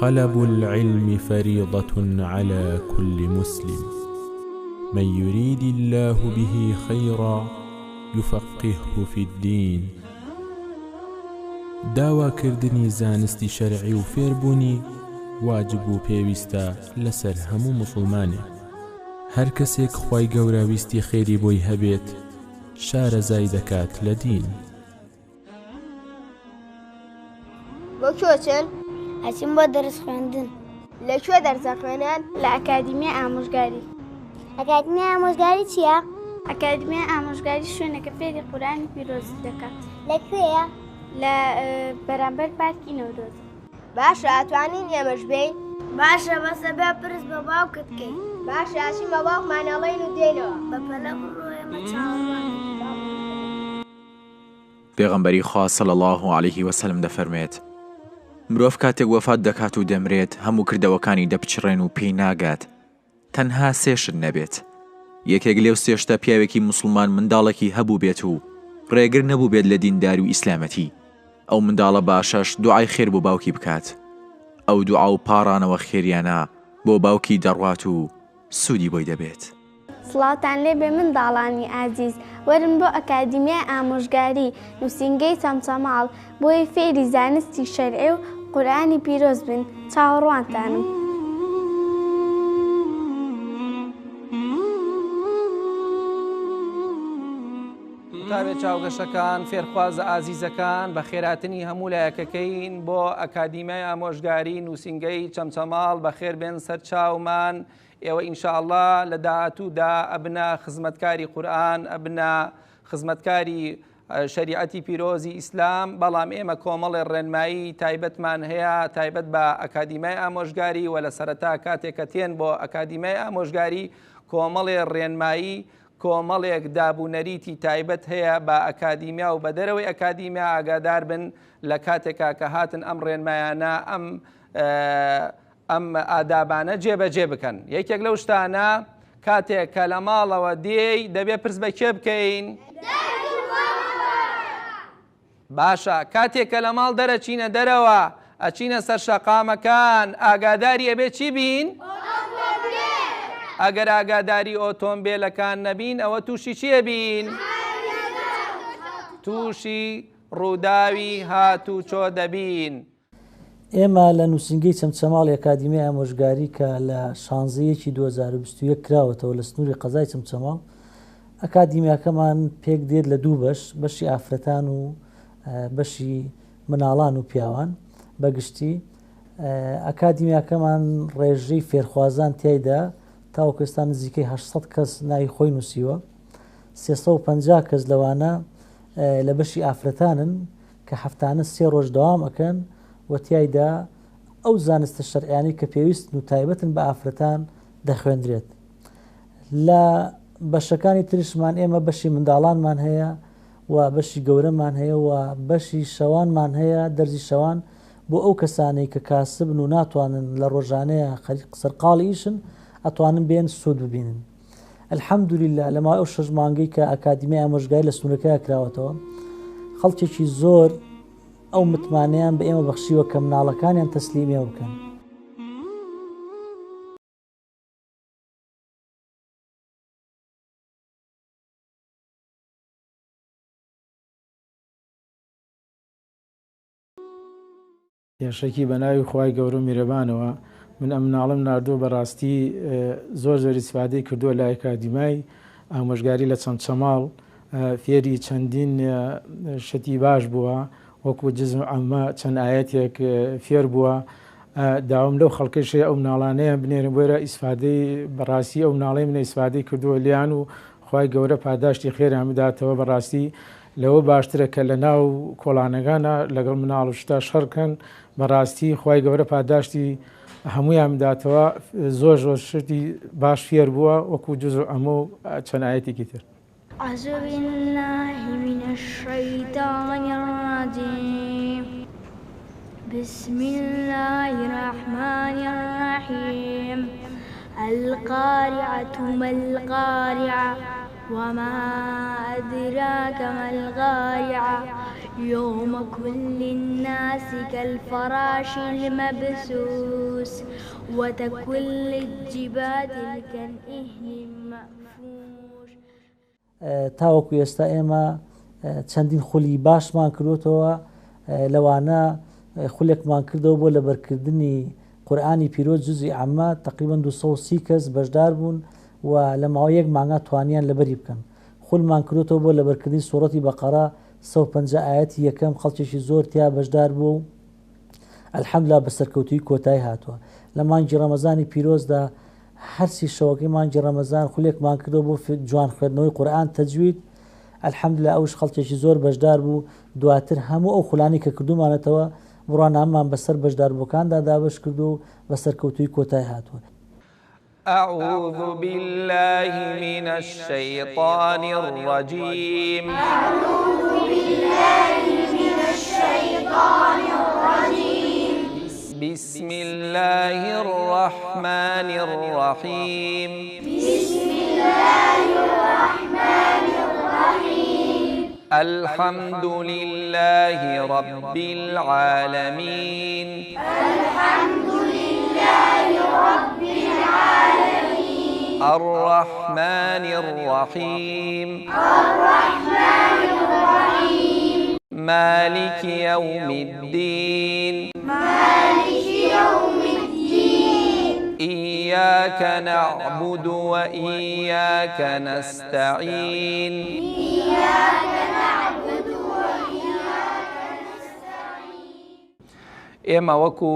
طلب العلم فريضة على كل مسلم، من يريد الله به خيرا يفقهه في الدين. داوا كردني زانستی شرعی و فێربوونی واجب و پێویستە لەسەر هەموو مسلمانێ. هەر کەسێک خوای گەورە ویستی خێری بۆی هەبێت شارەزای دەکات لە دین. بۆ کۆچن؟ ئەچین بۆ دەرس خوێندن. لەکوێ دەرزە خوێنن؟ لە ئەکادیمیە ئامۆژگاری. ئەکادیمیە ئامۆژگاری چییە؟ ئەکادیمیە ئامۆژگاری شوێنەکە فێری قورئانی پیرۆزی دەکات. لەکوێیە؟ لە بەرامبەر پارکی نەورۆز. باشە ئەتوانین ئێمەش بین؟ باشە بەسە بێ پرس بە باوکت بکەین. باشە ئاچین بە باوکمانەڵێن و دێنەوە. بەپەلە بڕۆ ئێمە چاوەڕوان. پێغەمبەری خوا صلی الله علیه وسلم دەفەرمێت مرۆڤ کاتێک وەفات دەکات و دەمرێت هەموو کردەوەکانی دەپچڕێن و پێی ناگات تەنها سێشت نەبێت. یەکێک لێو سێشتە پیاوێکی موسڵمان منداڵێکی هەبوو بێت و ڕێگر نەبوو بێت لە دینداری و ئیسلامەتی. ئەو منداڵە باشەش دوعای خێر بۆ باوکی بکات. ئەو دوعا و پاڕانەوە خێریانە بۆ باوکی دەڕوات و سوودی بۆی دەبێت. سڵاتان لێ بێ منداڵانی ئازیز، وەرن بۆ ئەکادیمیە ئامۆژگاری نووسینگەی چەمچەماڵ بۆی فێری زانستی شەرعی و قورئانی پیرۆز بن. چاوەڕوانتانم. تابێت چاوگەشەکان فێرخوازە ئازیزەکان بە خێراتنی هەموو لایەکەکەین بۆ ئەکادیمیای ئامۆژگاری نووسینگەی چەمچەماڵ بە خێر بێن سەر چاومان. ئێوە ئینشاءالله لە داهاتوودا ئەبنە خزمەتکاری قورئان، ئەبنە خزمەتکاری شریعەتی پیرۆزی ئیسلام. بەڵام ئێمە کۆمەڵی ڕێنمایی تایبەتمان هەیە تایبەت بە ئەکادیمیای ئامۆژگاری و لە سەرەتا کاتێکە تێن بۆ ئەکادیمیای ئامۆژگاری کۆمەڵی ڕێنمایی کۆمەڵێک دابوونەریتی تایبەت هەیە بە ئەکادیمیا و بە دەرەوەی ئەکادیمیا ئاگادار بن لە کاتێکا کە هاتن ئەم ڕێنمایانە ئەم ئادابانە جێبەجێ بکەن. یەکێک لەو شتانە کاتێک کە لە ماڵەوە دێی دەبێ پرس بە کێ بکەین؟ باشە کاتێک کە لە ماڵ دەرەچینە دەرەوە ئەچینە سەر شەقامەکان ئاگاداری ئەبێ چی بین؟ ئەگەر ئاگاداری ئۆتۆمبیلەکان نەبین ئەوە تووشی چیە بین؟ تووشی ڕووداوی هاتوچۆ دەبین. ئێمە لە نووسینگەی چەمچەماڵی ئەکادیمیای ئامۆژگاری کە لە 16 2021 کراوەتەوە لە سنووری قەزای چەمچەماڵ، ئەکادیمیاکەمان پێک دێت لە دوو بەشی ئافرەتان و بەشی مناڵان و پیاوان. بەگشتی ئەکادیمیاکەمان ڕێژەی فێرخوازان تایدا تاوەکوێستان نزیکەی 800 کەس ناوی خۆی نووسیوە. 350 کەس لەوانە لە بەشی ئافرەتانن کە هەفتانە 3 ڕۆژ دەوام ئەکەن و تایدا ئەو زانستە شەرعیانەی کە پێویستن و تایبەتن بە ئافرەتان دەخوێندرێت. لە بەشەکانی ترشمان ئێمە بەشی منداڵانمان هەیە و بەشی گەورەمان هەیە و بەشی شەوانمان هەیە، دەرزی شەوان بۆ ئەو کەسانەی کە کاسبن و ناتوانن لە ڕۆژانەیە سەرقاڵی ئیشن ئەتوانن بێن سوود ببینن. الحەمدولیلا لەماوەی ئەو 6 مانگەی کە ئەکادیمیای ئامۆژگاری لە سنوورەکەی کراوەتەوە خەڵکێکی زۆر ئەو متمانەیان بە ئێمە بەخشیوە کە مناڵەکانیان تەسلیمیە بکەن. یاشێکی بە ناوی خوای گەورە میرەبانەوە من ئەم مناڵم ناردووە بەڕاستی زۆر زۆر ئیسفادەی کردووە لای ئەکادیمیای ئامۆژگاری لە چەمچەماڵ. فێری چەندین شتی باش بووە، وەکو جزم ئەمە چەند ئاەتێک فێر بووە. داوام لەو خەڵکەشێ ئەو مناڵانەیە بنێرم بۆرە ئیسفادەی بەڕاستی ئەو مناڵەی منە ئیسفادەی کردووە لیان و خوای گەورە پاداشتی خێریان بداتەوە. بەڕاستی لەوە باشترە کە لە ناو کۆڵانەکانە لەگەڵ مناڵ و شتا شەڕکەن. بەڕاستی خوای گەورە پاداشتی هەمویان بداتەوە. زۆر زۆر شتی باش فێر بووە وەکو جزء ئەمە و چەند ئاەتێکی تر. أعوذ بالله من الشيطان الرجيم بسم الله الرحمن الرحيم القارعة ما القارعة وما أدراك ما القارعة يوم كل الناس كالفراش المبثوث وتكل الجبال كالإهن المأفوش. تاوەکو ئێستا ئێمە چەندین خولی باشمان کردوتەوە لەوانە خولێکمان کردەوە بۆ لەبەرکردنی قورئانی پیرۆز جوزی عامە تقریبا 230 کەس بەشدار بوون و لە ماوەی یەک مانگا توانیان لەبەری بکەن. خولمان کردوتەوە بۆ لەبەرکردنی سوورەتی بەقەرە 150 ئاەتی یەکەم خەڵکێکی زۆر تیا بەشدار بوو ئەلحەمدولیلا بە سەرکەوتووی کۆتایی هاتووە. لە مانگی ڕەمەزانی پیرۆزدا هەرسی شەوەکەی مانگی ڕەمەزان خولێکمان کردەوە بۆ جوان خوێندنەوەی قورئان تەجوید ئەلحەمدولیلا ئەوش خەڵکێکی زۆر بەشدار بوو. دواتر هەموو ئەو خولانی کە کردومانەتەوە بڕوانامان بەسەر بەشداربووەکاندا دابش کردو و بە سەرکەوتووی کۆتایی هاتووە. أعوذ بالله من الشيطان الرجيم. أعوذ بالله من الشيطان الرجيم. بسم الله الرحمن الرحيم. بسم الله الرحمن الرحيم. الحمد لله رب العالمين. الحمد لله رب العالمين. الرحمن الرحيم. الرحمن الرحيم. مالك يوم الدين. مالك يوم الدين. إياك نعبد وإياك نستعين. إياك نعبد وإياك نستعين. ئێمە وەکو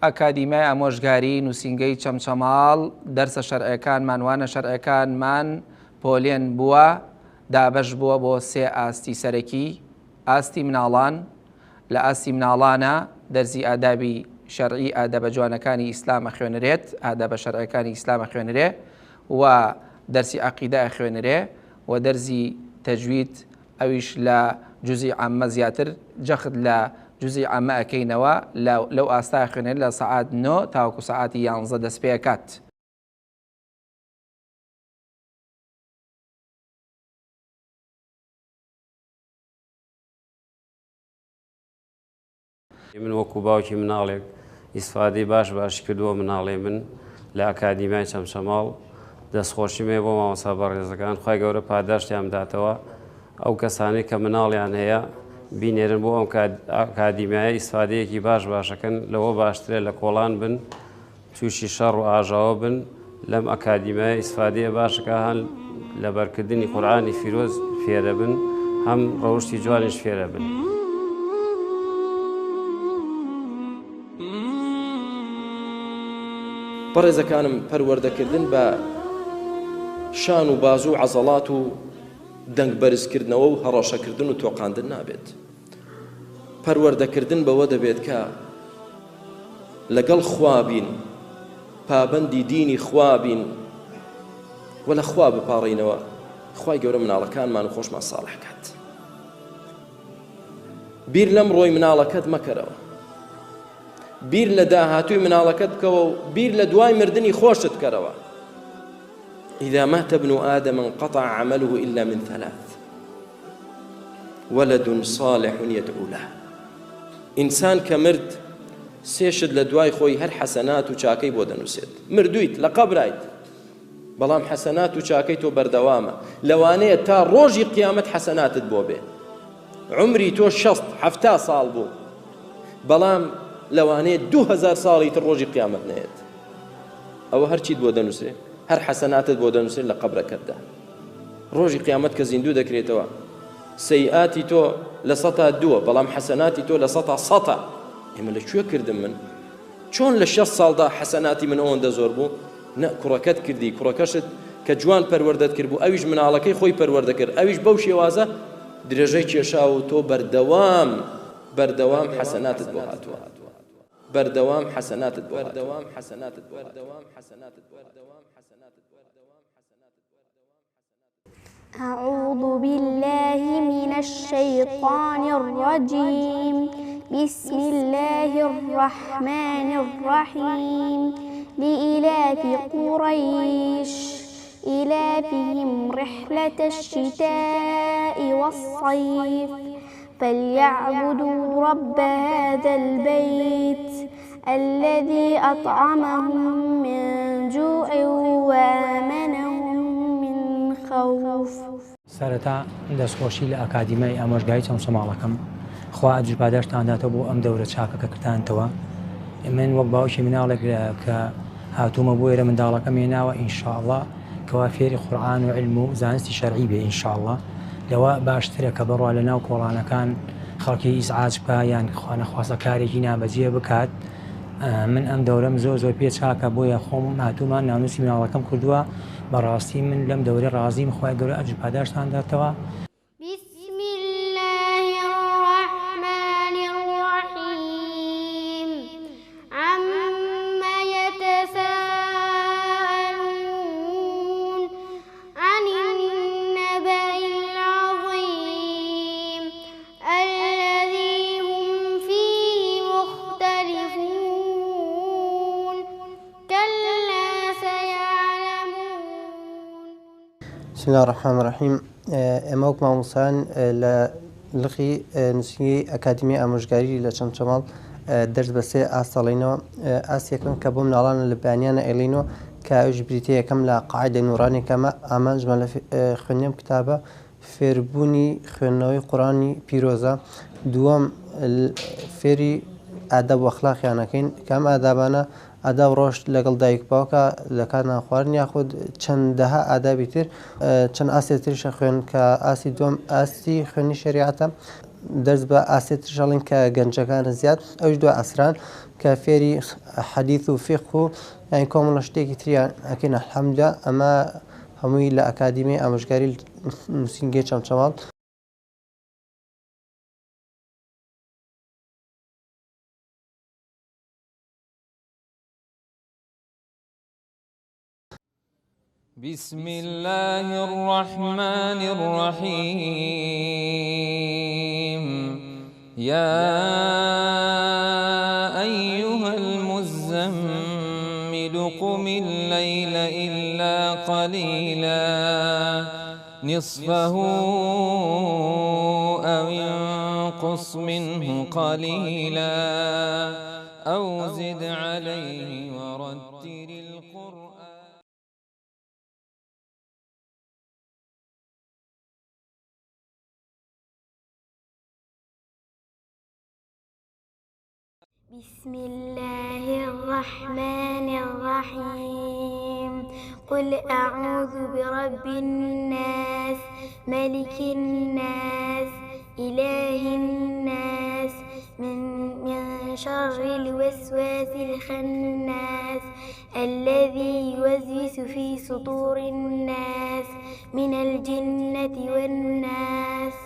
ئەکادیمای ئامۆژگاری نووسینگەی چەمچەماڵ دەرسە شەرعەکانمان وانە شەرعەکانمان پۆلێن بووە دابەش بووە بۆ 3 ئاستی سەرەکی. ئاستی مناڵان، لە ئاستی مناڵانە دەرزی ئادابی شەرعی ئادەبە جوانەکانی ئیسلامە خوێنرێت، ئادەبە شەرعەکانی ئیسلامە خوێنرێ و دەرسی عەقیدە خوێنرێ و دەرزی تەجوید ئەویش لە جوزی عامە زیاتر جەخت لە جوزی عامە ئەەکەینەوە لەو ئاستا خوێنێت لە سەعات 9 تاوەکو سەعاتی 11 دەست پێکات. من وەکو باوکی مناڵێک ئیسفادەی باش کردووە مناڵێ من لە ئەکادیمای چەمچەماڵ دەستخۆشیمێ بۆ مامۆستا بەڕێزەکان خوای گەورە پاداشتیان بداتەوە ئەو کەسانەی کە مناڵیان هەیە بینێرن بۆ ئەم ئەکادیمایە ئیسفادەیەکی باشەکەن لەوە باشترێ لە کۆڵان بن تووشی شەڕ و ئاژاوە بن لەم ئەکادیمایە ئیسفادەیە باشەکە هەن لە بەرکردنی قورئانی فیرۆز فێرە بن هەم ڕەوشتی جوانیش فێرە بن. بەڕێزەکانم پەروەردەکردن بە شان و بازوو عەزەڵات و دەنگ بەرزکردنەوە و هەڕەشەکردن و تۆقاندن نابێت. پەروەردەکردن بەوە دەبێت کە لەگەڵ خوابین، پابەندی دینی خوابین و لە خوا بپاڕینەوە خوای گەورە مناڵەکانمان و خۆشمان ساڵح کات. بیر لەم ڕۆی مناڵەکەت مەکەرەوە، بیر لە داهاتووی مناڵەکەت بکەوە و بیر لە دوای مردنی خۆشت بکەرەوە. إذا مات ابن آدم انقطع عمله إلا من 3: ولد صالح يدعو له. إنسان كمرد سێشت لە دوای خۆی هەر حەسەنات و چاکەی بۆ دەنووسێت. مردوویت لە قەبرایت بەڵام حەسەنات و چاکەی تۆ بەردەوامە، لەوانەیە تا ڕۆژی قیامەت حەسەناتت بۆ بێ. عمری تۆ 60-70 ساڵ بوو بەڵام لەوانەیە 2000 ساڵی تر ڕۆژی قیامەت نەیەت. ئەوە هەرچیت بۆ دەنووسێ، هەر حەسەناتت بۆ دەنووسێت لە قەبرەکەتدا. ڕۆژی قیامەت کە زیندوو دەکرێتەوە سەیئاتی تۆ لە 102 بەڵام حەسەناتی تۆ لە 100. ئێمە لەکوێ کردم من؟ چۆن لە 60 ساڵدا حەسەناتی من ئەوەندە زۆر بوو؟ نە کوڕەکەت کردی، کوڕەکەشت کە جوان پەروەردەت کرد بوو، ئەویش مناڵەکەی خۆی پەروەردە کرد، ئەویش بەو شێوازە درێژەی کێشاو و تۆ بەردەوام حەسەناتت بۆ هاتووە. بەردەوام حەسەناتت بۆ بەردەوام حەسەناتت بەردەوام حەسەناتت بەردەوام حەسەناتت بەردەوام حەسەناتت بەردەوام. أعوذ بالله من الشيطان الرجيم. بسم الله الرحمن الرحيم. لإلاف قريش إلافهم رحلة الشتاء والصيف فليعبدوا رب هذا البيت الذي أطعمهم من جوع وآمنهم من خوف. سەرەتا دەستخۆشی لە ئەکادیمای ئامۆژگاری چەمچەماڵەکەم خوا ئەجر پاداشتان داتەوە بۆ ئەم دەورە چاکەکە کردانتەوە. من وەک باوکی مناڵێک کە هاتوومە بۆ ئێرە منداڵەکەم هێناوە ئینشاءڵڵا کەوا فێری قورئان و علم و زانستی شەرعی بێ ئینشاءڵڵا. لەوە باشترە کە بڕوا لە ناو کۆڵانەکان خەڵکی ئیزعاج بکە یان خواستە کارێکی نابەجێ بکات. من ئەم دەورەم زۆر پێ چاکە بۆیە خۆم هاتوومان ناونووسی مناڵەکەم کردووە. بەڕاستی من لەم دەورە ڕازیم خوای گەورە ئەجر پاداشتان داتەوە. بسم الله الرحمن الرحيم عما يتساءلون عن النبأ العظيم الذي هم فيه مختلفون كلا سيعلمون. بسم الله الرحمن الرحيم. ئێمە وەک مامۆستایان لە لقی نووسینگەی ئەکادیمی ئامۆژگاری لە چەمچەماڵ دەرس بە سێ ئاسەڵینەوە. ئاسیەکەم کە بۆ مناڵانە لە بەیانیانە ئێڵینەوە کە ئەوش بریتە یەکەم لە قاعدە نوورانێکەمە ئامانجمان لە خوێندنەوەی کتابە فێربوونی خوێندنەوەی قورئانی پیرۆزە. دووەم فێری ئادەب و ئەخلاقیانەکەین کەم ئادابانە ئاداب ڕۆژ لەگەڵ دایک باوکە لە کات نانخواردن یاخود چەندەها ئادابی تر چەند ئاسی تریشە خوێن کە ئاسی دووەم ئاستی خوێنی شریعەتە. دەرس بە ئاسی ترشەڵین کە گەنجەکانە زیاد ئەوش دو ئەسران کە فێری حەدیث و فیقه و یانی کۆمەڵە شتێکی تریان ئەکەین. ئەلحەمدوللا ئەمە هەمووی لە ئەکادیمی ئامۆژگاری نووسینگەی چەمچەماڵ. بسم الله الرحمن الرحيم يا أيها المزمل قم الليل إلا قليلا نصفه أو انقص منه قليلا أو زد عليه ورتل القرآن. بسم الله الرحمن الرحيم قل أعوذ برب الناس ملك الناس إله الناس من شر الوسواس الخناس الذي يوسوس في صدور الناس من الجنة والناس.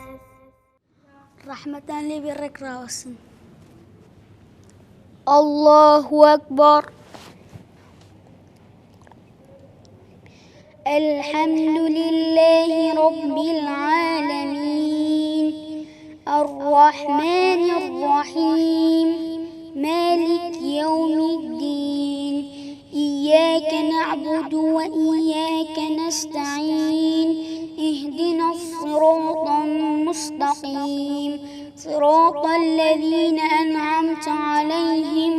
رحمة لي برك راوسن. الله أكبر. الحمد لله رب العالمين الرحمن الرحيم مالك يوم الدين إياك نعبد وإياك نستعين اهدنا الصراط المستقيم صراط الذين أنعمت عليهم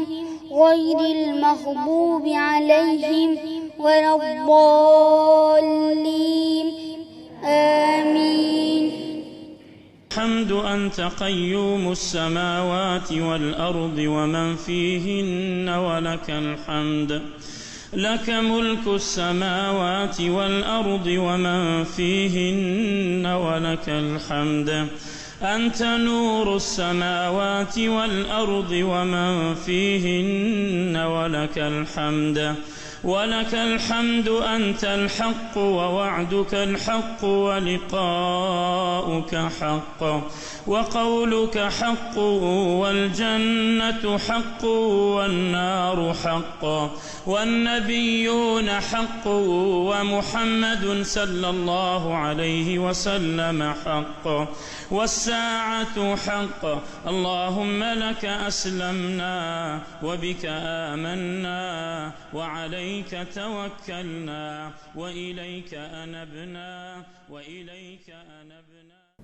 غير المغضوب عليهم ولا الضالين آمين. الحمد أنت قيوم السماوات والأرض ومن فيهن ولك الحمد لك ملك السماوات والأرض ومن فيهن ولك الحمد أنت نور السماوات والأرض ومن فيهن ولك الحمد ولك الحمد أنت الحق ووعدك الحق ولقاؤك حق وقولك حق والجنة حق والنار حق والنبيون حق ومحمد صلى الله عليه وسلم حق والساعة حق. اللهم لك أسلمنا وبك آمنا وعليك توكلنا وإليك أنبنا وإليك أنبنا.